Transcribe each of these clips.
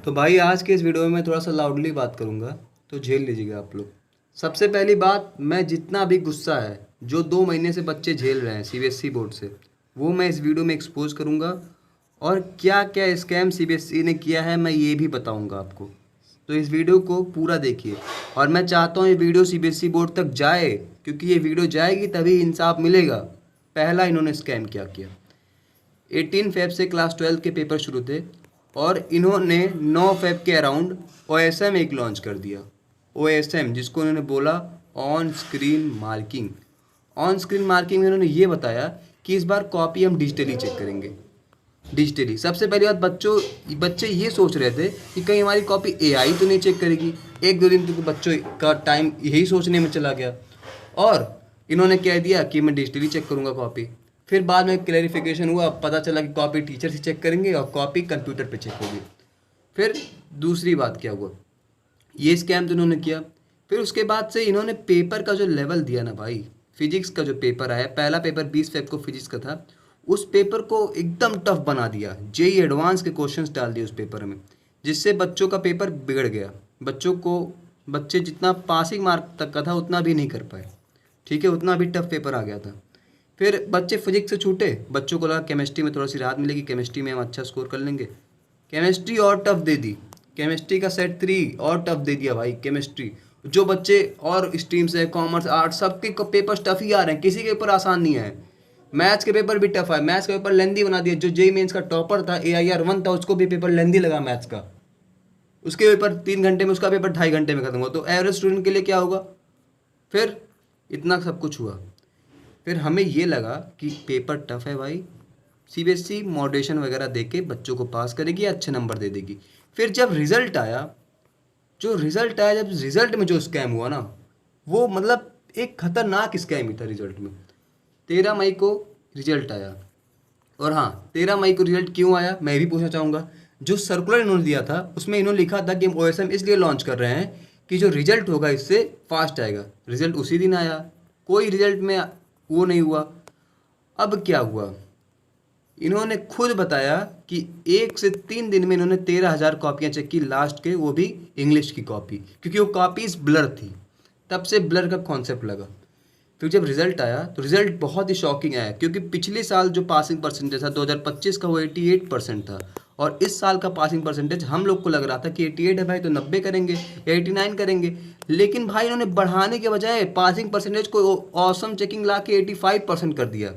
तो भाई आज के इस वीडियो में मैं थोड़ा सा लाउडली बात करूंगा, तो झेल लीजिएगा आप लोग। सबसे पहली बात, मैं जितना भी गुस्सा है जो 2 महीने से बच्चे झेल रहे हैं सीबीएसई बोर्ड से, वो मैं इस वीडियो में एक्सपोज करूंगा। और क्या क्या स्कैम सीबीएसई ने किया है मैं ये भी बताऊंगा आपको। तो इस वीडियो को पूरा देखिए। और मैं चाहता हूँ ये वीडियो सीबीएसई बोर्ड तक जाए, क्योंकि ये वीडियो जाएगी तभी इंसाफ मिलेगा। पहला इन्होंने स्कैम क्या किया। 18 फ़रवरी से क्लास 12 के पेपर शुरू थे और इन्होंने 9 फ़रवरी के अराउंड OSM एक लॉन्च कर दिया। OSM जिसको इन्होंने बोला on screen marking. On screen marking में इन्होंने ये बताया कि इस बार कॉपी हम डिजिटली चेक करेंगे। डिजिटली सबसे पहली बात, बच्चे ये सोच रहे थे कि कहीं हमारी कॉपी AI तो नहीं चेक करेगी। 1-2 दिन तक बच्चों का टाइम यही सोचने में चला गया और इन्होंने कह दिया कि मैं डिजिटली चेक करूँगा कॉपी। फिर बाद में क्लैरिफिकेशन हुआ, पता चला कि कॉपी टीचर से चेक करेंगे और कॉपी कंप्यूटर पे चेक होगी। फिर दूसरी बात क्या हुआ, ये स्कैम तो इन्होंने किया। फिर उसके बाद से इन्होंने पेपर का जो लेवल दिया ना भाई, फिजिक्स का जो पेपर आया, पहला पेपर 20 फ़रवरी को फिजिक्स का था, उस पेपर को एकदम टफ बना दिया। जेई एडवांस के क्वेश्चंस डाल दिए उस पेपर में, जिससे बच्चों का पेपर बिगड़ गया। बच्चे जितना पासिंग मार्क तक का था उतना भी नहीं कर पाए। ठीक है, उतना भी टफ पेपर आ गया था। फिर बच्चे फिजिक्स से छूटे, बच्चों को लगा केमिस्ट्री में थोड़ा सी राहत मिलेगी, केमिस्ट्री में हम अच्छा स्कोर कर लेंगे। केमिस्ट्री और टफ दे दी, केमिस्ट्री का सेट 3 और टफ दे दिया भाई। केमिस्ट्री जो बच्चे और स्ट्रीम से, कॉमर्स, आर्ट्स, सबके पेपर टफ ही आ रहे हैं, किसी के पेपर आसान नहीं है। मैथ्स के पेपर भी टफ है, मैथ्स का पेपर लेंदी बना दिया। जो जेई मेंस का टॉपर था, AIR 1 था, उसको भी पेपर लेंदी लगा मैथ्स का। उसके पेपर 3 घंटे में, उसका पेपर 2.5 घंटे में खत्म हुआ। तो एवरेज स्टूडेंट के लिए क्या होगा। फिर इतना सब कुछ हुआ। फिर हमें ये लगा कि पेपर टफ है भाई, सीबीएसई मॉडरेशन वगैरह दे के बच्चों को पास करेगी, अच्छे नंबर दे देगी। फिर जब रिज़ल्ट आया, जब रिज़ल्ट में जो स्कैम हुआ ना, वो मतलब एक खतरनाक स्कैम ही था। रिज़ल्ट में 13 मई को रिज़ल्ट आया। और हाँ, 13 मई को रिज़ल्ट क्यों आया मैं भी पूछना चाहूँगा। जो सर्कुलर इन्होंने दिया था उसमें इन्होंने लिखा था कि हम OSM इसलिए लॉन्च कर रहे हैं कि जो रिज़ल्ट होगा इससे फास्ट आएगा। रिज़ल्ट उसी दिन आया, कोई रिज़ल्ट में वो नहीं हुआ। अब क्या हुआ, इन्होंने खुद बताया कि 1 से 3 दिन में इन्होंने 13,000 कॉपियाँ चेक की, लास्ट के वो भी इंग्लिश की कॉपी, क्योंकि वो कॉपीज ब्लर थी। तब से ब्लर का कॉन्सेप्ट लगा। फिर जब रिजल्ट आया तो रिजल्ट बहुत ही शॉकिंग आया, क्योंकि पिछले साल जो पासिंग परसेंटेज था 2025 का, वो 88% था। और इस साल का पासिंग परसेंटेज हम लोग को लग रहा था कि 88 है भाई, तो 90 करेंगे, 89 करेंगे। लेकिन भाई इन्होंने बढ़ाने के बजाय पासिंग परसेंटेज को ऑसम चेकिंग ला के 85% कर दिया।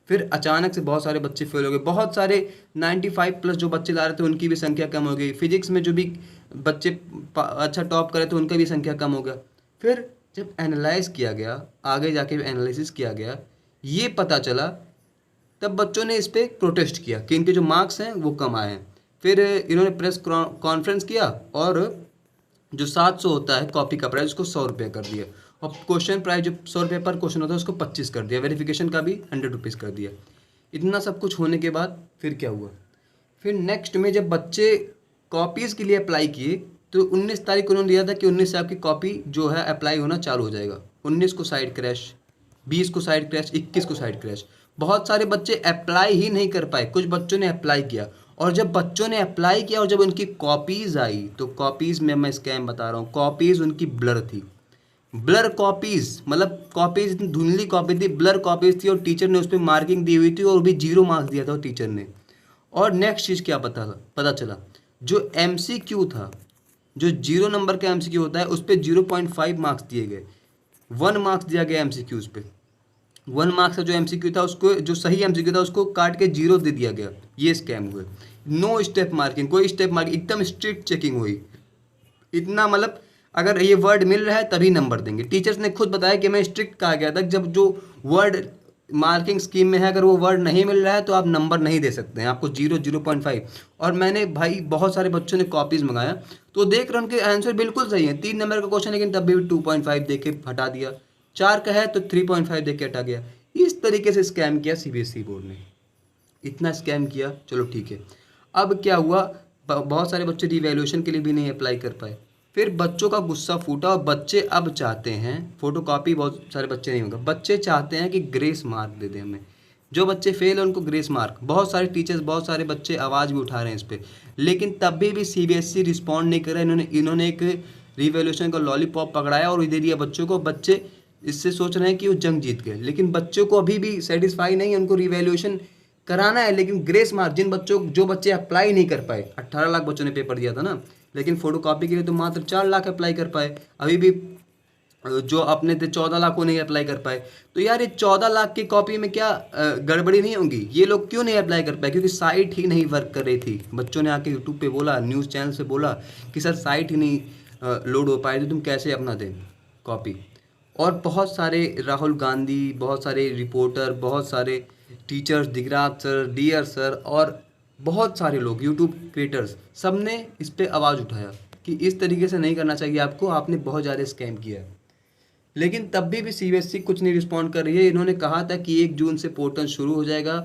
फिर अचानक से बहुत सारे बच्चे फेल हो गए। बहुत सारे 95+ जो बच्चे ला रहे थे उनकी भी संख्या कम हो गई। फिजिक्स में जो भी बच्चे अच्छा टॉप करे थे उनका भी संख्या कम हो गया। फिर जब एनालाइज किया गया, आगे जाके एनालिसिस किया गया, ये पता चला, तब बच्चों ने इस पर प्रोटेस्ट किया कि इनके जो मार्क्स हैं वो कम आए हैं। फिर इन्होंने प्रेस कॉन्फ्रेंस किया और जो 700 होता है कॉपी का प्राइस, उसको 100 रुपये कर दिया। और क्वेश्चन प्राइस जो 100 रुपये पर क्वेश्चन होता है उसको 25 कर दिया। वेरिफिकेशन का भी 100 रुपीज़ कर दिया। इतना सब कुछ होने के बाद फिर क्या हुआ, फिर नेक्स्ट में जब बच्चे कॉपीज़ के लिए अप्लाई किए तो 19 तारीख को उन्होंने दिया था कि 19 से आपकी कॉपी जो है अप्लाई होना चालू हो जाएगा। 19 को साइड क्रैश, 20 को साइड क्रैश, 21 को साइड क्रैश। बहुत सारे बच्चे अप्लाई ही नहीं कर पाए। कुछ बच्चों ने अप्लाई किया, और जब बच्चों ने अप्लाई किया और जब उनकी कॉपीज़ आई, तो कॉपीज़ में मैं स्कैम बता रहा हूँ, कॉपीज़ उनकी ब्लर थी। ब्लर कॉपीज़ मतलब कॉपीज़ इतनी धुंधली कॉपी थी, ब्लर कॉपीज़ थी, और टीचर ने उस पर मार्किंग दी हुई थी और भी 0 मार्क्स दिया था टीचर ने। और नेक्स्ट चीज़ क्या पता चला, जो MCQ था, जो 0 नंबर का MCQ होता है, उस पर 0.5 मार्क्स दिए गए। 1 मार्क्स दिया गया MCQs पे। 1 मार्क्स का जो MCQ था, उसको जो सही MCQ था उसको काट के 0 दे दिया गया। ये स्कैम हुए। नो स्टेप मार्किंग, कोई स्टेप मार्किंग, एकदम स्ट्रिक्ट चेकिंग हुई। इतना मतलब अगर ये वर्ड मिल रहा है तभी नंबर देंगे। टीचर्स ने खुद बताया कि मैं स्ट्रिक्ट कहा गया था, जब जो वर्ड मार्किंग स्कीम में है अगर वो वर्ड नहीं मिल रहा है तो आप नंबर नहीं दे सकते हैं, आपको 0.5। और मैंने भाई बहुत सारे बच्चों ने कॉपीज़ मंगाया तो देख रहे उनके आंसर बिल्कुल सही है। 3 नंबर का क्वेश्चन लेकिन तब भी 2.5 दे के हटा दिया। 4 का है तो 3.5 दे के हटा गया। इस तरीके से स्कैम किया सीबीएसई बोर्ड ने। इतना स्कैम किया, चलो ठीक है। अब क्या हुआ, बहुत सारे बच्चे रिवैल्यूएशन के लिए भी नहीं अप्लाई कर पाए। फिर बच्चों का गुस्सा फूटा और बच्चे अब चाहते हैं, फोटोकॉपी बहुत सारे बच्चे नहीं होगा, बच्चे चाहते हैं कि ग्रेस मार्क दे दें हमें। जो बच्चे फेल हैं उनको ग्रेस मार्क। बहुत सारे टीचर्स, बहुत सारे बच्चे आवाज़ भी उठा रहे हैं इस पे, लेकिन तब भी सीबीएसई रिस्पॉन्ड नहीं कर रहा है। इन्होंने एक रिवॉल्यूशन का लॉलीपॉप पकड़ाया और दे दिया बच्चों को। बच्चे इससे सोच रहे हैं कि वो जंग जीत गए, लेकिन बच्चों को अभी भी सेटिस्फाई नहीं है, उनको रिवैल्यूएशन कराना है। लेकिन ग्रेस मार्क जो बच्चे अप्लाई नहीं कर पाए, 18 लाख बच्चों ने पेपर दिया था ना, लेकिन फोटो कॉपी के लिए तो मात्र 4 लाख अप्लाई कर पाए। अभी भी जो अपने थे 14 लाख को नहीं अप्लाई कर पाए। तो यार ये 14 लाख की कॉपी में क्या गड़बड़ी नहीं होंगी? ये लोग क्यों नहीं अप्लाई कर पाए? क्योंकि साइट ही नहीं वर्क कर रही थी। बच्चों ने आके यूट्यूब पे बोला, न्यूज़ चैनल से बोला कि सर साइट ही नहीं लोड हो पाए, तो तुम कैसे अपना दें कॉपी। और बहुत सारे राहुल गांधी, बहुत सारे रिपोर्टर, बहुत सारे teachers, Digraj sir, dear sir और बहुत सारे लोग यूट्यूब क्रिएटर्स, सब ने इस पर आवाज़ उठाया कि इस तरीके से नहीं करना चाहिए आपको, आपने बहुत ज़्यादा स्कैम किया है। लेकिन तब भी सीबीएसई कुछ नहीं रिस्पॉन्ड कर रही है। इन्होंने कहा था कि 1 जून से पोर्टल शुरू हो जाएगा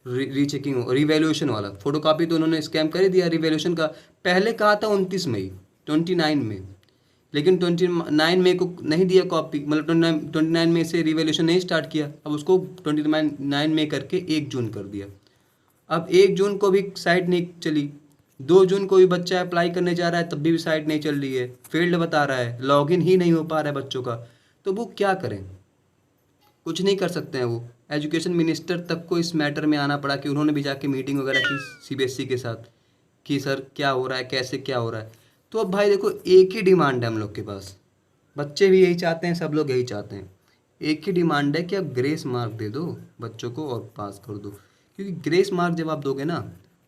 रीचेकिंग रिवैल्यूएशन वाला। फोटोकॉपी तो उन्होंने स्कैम कर ही दिया। रिवैल्यूएशन का पहले कहा था 29 मई, 29 में, लेकिन 29 मई को नहीं दिया कॉपी, मतलब 29 मई से रिवैल्यूएशन नहीं स्टार्ट किया। अब उसको 29 मई करके 1 जून कर दिया। अब 1 जून को भी साइट नहीं चली, 2 जून को भी बच्चा अप्लाई करने जा रहा है तब भी साइट नहीं चल रही है, फेल्ड बता रहा है, लॉगिन ही नहीं हो पा रहा है बच्चों का। तो वो क्या करें? कुछ नहीं कर सकते हैं वो। एजुकेशन मिनिस्टर तक को इस मैटर में आना पड़ा कि उन्होंने भी जाके मीटिंग वगैरह की सीबीएसई के साथ कि सर क्या हो रहा है, कैसे क्या हो रहा है। तो अब भाई देखो, एक ही डिमांड है हम लोग के पास, बच्चे भी यही चाहते हैं, सब लोग यही चाहते हैं। एक ही डिमांड है कि आप ग्रेस मार्क दे दो बच्चों को और पास कर दो। क्योंकि ग्रेस मार्क जब आप दोगे ना,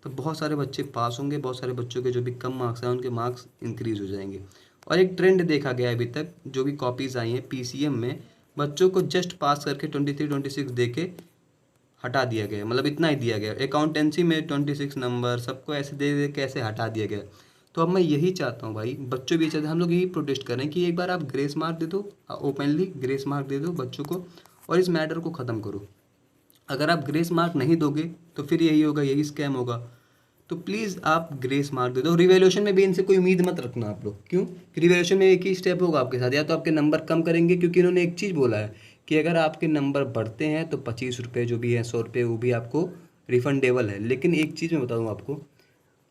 तो बहुत सारे बच्चे पास होंगे, बहुत सारे बच्चों के जो भी कम मार्क्स हैं उनके मार्क्स इंक्रीज हो जाएंगे। और एक ट्रेंड देखा गया है अभी तक, जो भी कॉपीज़ आई हैं पीसीएम में, बच्चों को जस्ट पास करके 23 26 दे के हटा दिया गया, मतलब इतना ही दिया गया। अकाउंटेंसी में 26 नंबर सबको ऐसे दे दे के ऐसे हटा दिया गया। तो अब मैं यही चाहता हूँ भाई, बच्चों भी चाहते हैं, हम लोग यही प्रोटेस्ट कर रहे हैं कि एक बार आप ग्रेस मार्क दे दो, ओपनली ग्रेस मार्क दे दो बच्चों को और इस मैटर को ख़त्म करो। अगर आप ग्रेस मार्क नहीं दोगे तो फिर यही होगा, यही स्कैम होगा। तो प्लीज़ आप ग्रेस मार्क दे दो। रिवैल्यूएशन में भी इनसे कोई उम्मीद मत रखना आप लोग। क्यों? रिवैल्यूएशन में एक ही स्टेप होगा आपके साथ, या तो आपके नंबर कम करेंगे, क्योंकि इन्होंने एक चीज़ बोला है कि अगर आपके नंबर बढ़ते हैं तो 25 रुपये जो भी है, 100 रुपये, वो भी आपको रिफंडेबल है। लेकिन एक चीज़ मैं बता दूँ आपको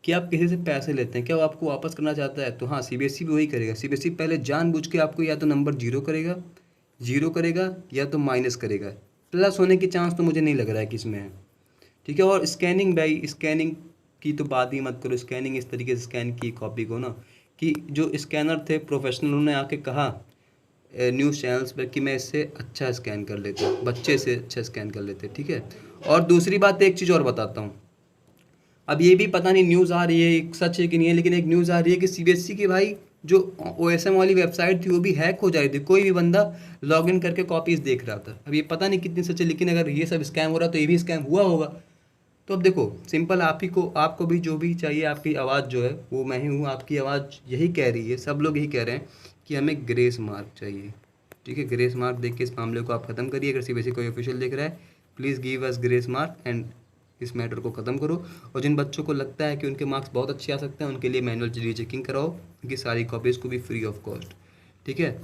कि आप किसी से पैसे लेते हैं, क्या वो आपको वापस करना चाहता है? तो हाँ, सीबीएसई भी वही करेगा। सीबीएसई पहले जानबूझ के आपको या तो नंबर जीरो करेगा या तो माइनस करेगा। प्लस होने की चांस तो मुझे नहीं लग रहा है कि इसमें है। ठीक है। और स्कैनिंग भाई, स्कैनिंग की तो बात ही मत करो। स्कैनिंग इस तरीके से स्कैन की कॉपी को ना, कि जो स्कैनर थे प्रोफेशनल, उन्होंने आके कहा न्यूज़ चैनल्स पर कि मैं इससे अच्छा स्कैन कर लेता हूँ, बच्चे से अच्छा स्कैन कर लेते। ठीक है। और दूसरी बात, एक चीज़ और बताता हूँ। अब ये भी पता नहीं न्यूज़ आ रही है सच है कि नहीं है, लेकिन एक न्यूज़ आ रही है कि सीबीएसई की भाई जो ओएसएम वाली वेबसाइट थी वो भी हैक हो जा रही थी। कोई भी बंदा लॉगिन करके कॉपीज़ देख रहा था। अब ये पता नहीं कितनी सच है, लेकिन अगर ये सब स्कैम हो रहा तो ये भी स्कैम हुआ होगा। तो अब देखो, सिंपल आप ही को, आपको भी जो भी चाहिए, आपकी आवाज़ जो है वो मैं ही हूँ। आपकी आवाज़ यही कह रही है, सब लोग यही कह रहे हैं कि हमें ग्रेस मार्क चाहिए। ठीक है, ग्रेस मार्क देख के इस मामले को आप ख़त्म करिए। अगर सीबीएसई कोई ऑफिशियल देख रहा है, please give us grace mark and इस मैटर को ख़त्म करो। और जिन बच्चों को लगता है कि उनके मार्क्स बहुत अच्छे आ सकते हैं, उनके लिए मैनुअल रीचेकिंग कराओ, उनकी सारी कॉपीज़ को भी फ्री ऑफ कॉस्ट। ठीक है।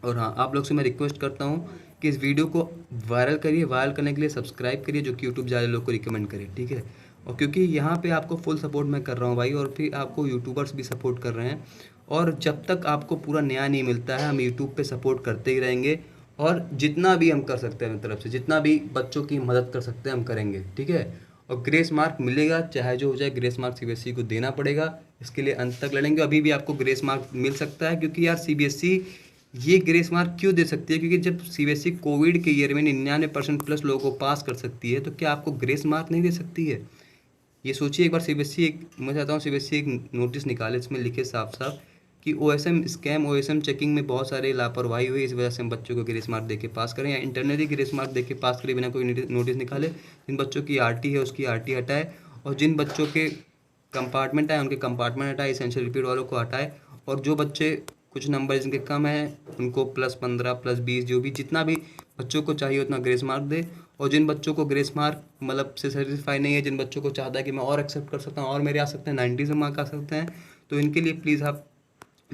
और हाँ, आप लोग से मैं रिक्वेस्ट करता हूँ कि इस वीडियो को वायरल करिए। वायरल करने के लिए सब्सक्राइब करिए, जो कि यूट्यूब ज़्यादा लोग को रिकमेंड करे। ठीक है। और क्योंकि यहाँ पे आपको फुल सपोर्ट मैं कर रहा हूँ भाई, और फिर आपको यूट्यूबर्स भी सपोर्ट कर रहे हैं। और जब तक आपको पूरा न्याय नहीं मिलता है, हम यूट्यूब पे सपोर्ट करते ही रहेंगे। और जितना भी हम कर सकते हैं अपनी तरफ से, जितना भी बच्चों की मदद कर सकते हैं हम करेंगे। ठीक है। और ग्रेस मार्क मिलेगा, चाहे जो हो जाए, ग्रेस मार्क सीबीएसई को देना पड़ेगा। इसके लिए अंत तक लड़ेंगे। अभी भी आपको ग्रेस मार्क मिल सकता है, क्योंकि यार सीबीएसई ये ग्रेस मार्क क्यों दे सकती है? क्योंकि जब सीबीएसई कोविड के ईयर में 99% प्लस लोगों को पास कर सकती है, तो क्या आपको ग्रेस मार्क नहीं दे सकती है? ये सोचिए एक बार। सीबीएसई मैं चाहता हूँ सीबीएसई एक नोटिस निकाले, इसमें लिखे साफ साफ कि ओएसएम स्कैम, ओएसएम चेकिंग में बहुत सारे लापरवाही हुई, इस वजह से हम बच्चों को ग्रेस मार्क देके पास करें, या इंटरनली ग्रेस मार्क देके पास करें बिना कोई नोटिस निकाले। जिन बच्चों की आरटी है उसकी आरटी हटाए, और जिन बच्चों के कंपार्टमेंट आए उनके कंपार्टमेंट हटाए, एसेंशियल रिपीट वालों को हटाए। और जो बच्चे कुछ नंबर जिनके कम हैं उनको +15 +20 जो भी जितना भी बच्चों को चाहिए उतना ग्रेस मार्क दे। और जिन बच्चों को ग्रेस मार्क मतलब से सेटिस्फाई नहीं है, जिन बच्चों को चाहता है कि मैं और एक्सेप्ट कर सकता हूँ और मेरे आ सकते हैं 90 से मार्क आ सकते हैं, तो इनके लिए प्लीज़ आप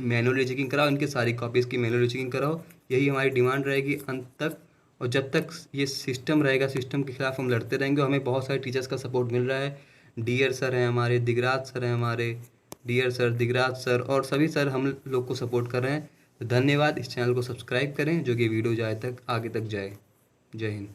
मैनुअल रीचेकिंग कराओ, इनकी सारी कॉपीज़ की मैनुअल रीचेकिंग कराओ। यही हमारी डिमांड रहेगी अंत तक। और जब तक ये सिस्टम रहेगा, सिस्टम के खिलाफ हम लड़ते रहेंगे। हमें बहुत सारे टीचर्स का सपोर्ट मिल रहा है। डियर सर हैं हमारे, दिगराज सर हैं हमारे, डियर सर, दिगराज सर और सभी सर हम लोग को सपोर्ट कर रहे हैं। तो धन्यवाद। इस चैनल को सब्सक्राइब करें जो कि वीडियो जाए तक आगे तक जाए। जय हिंद।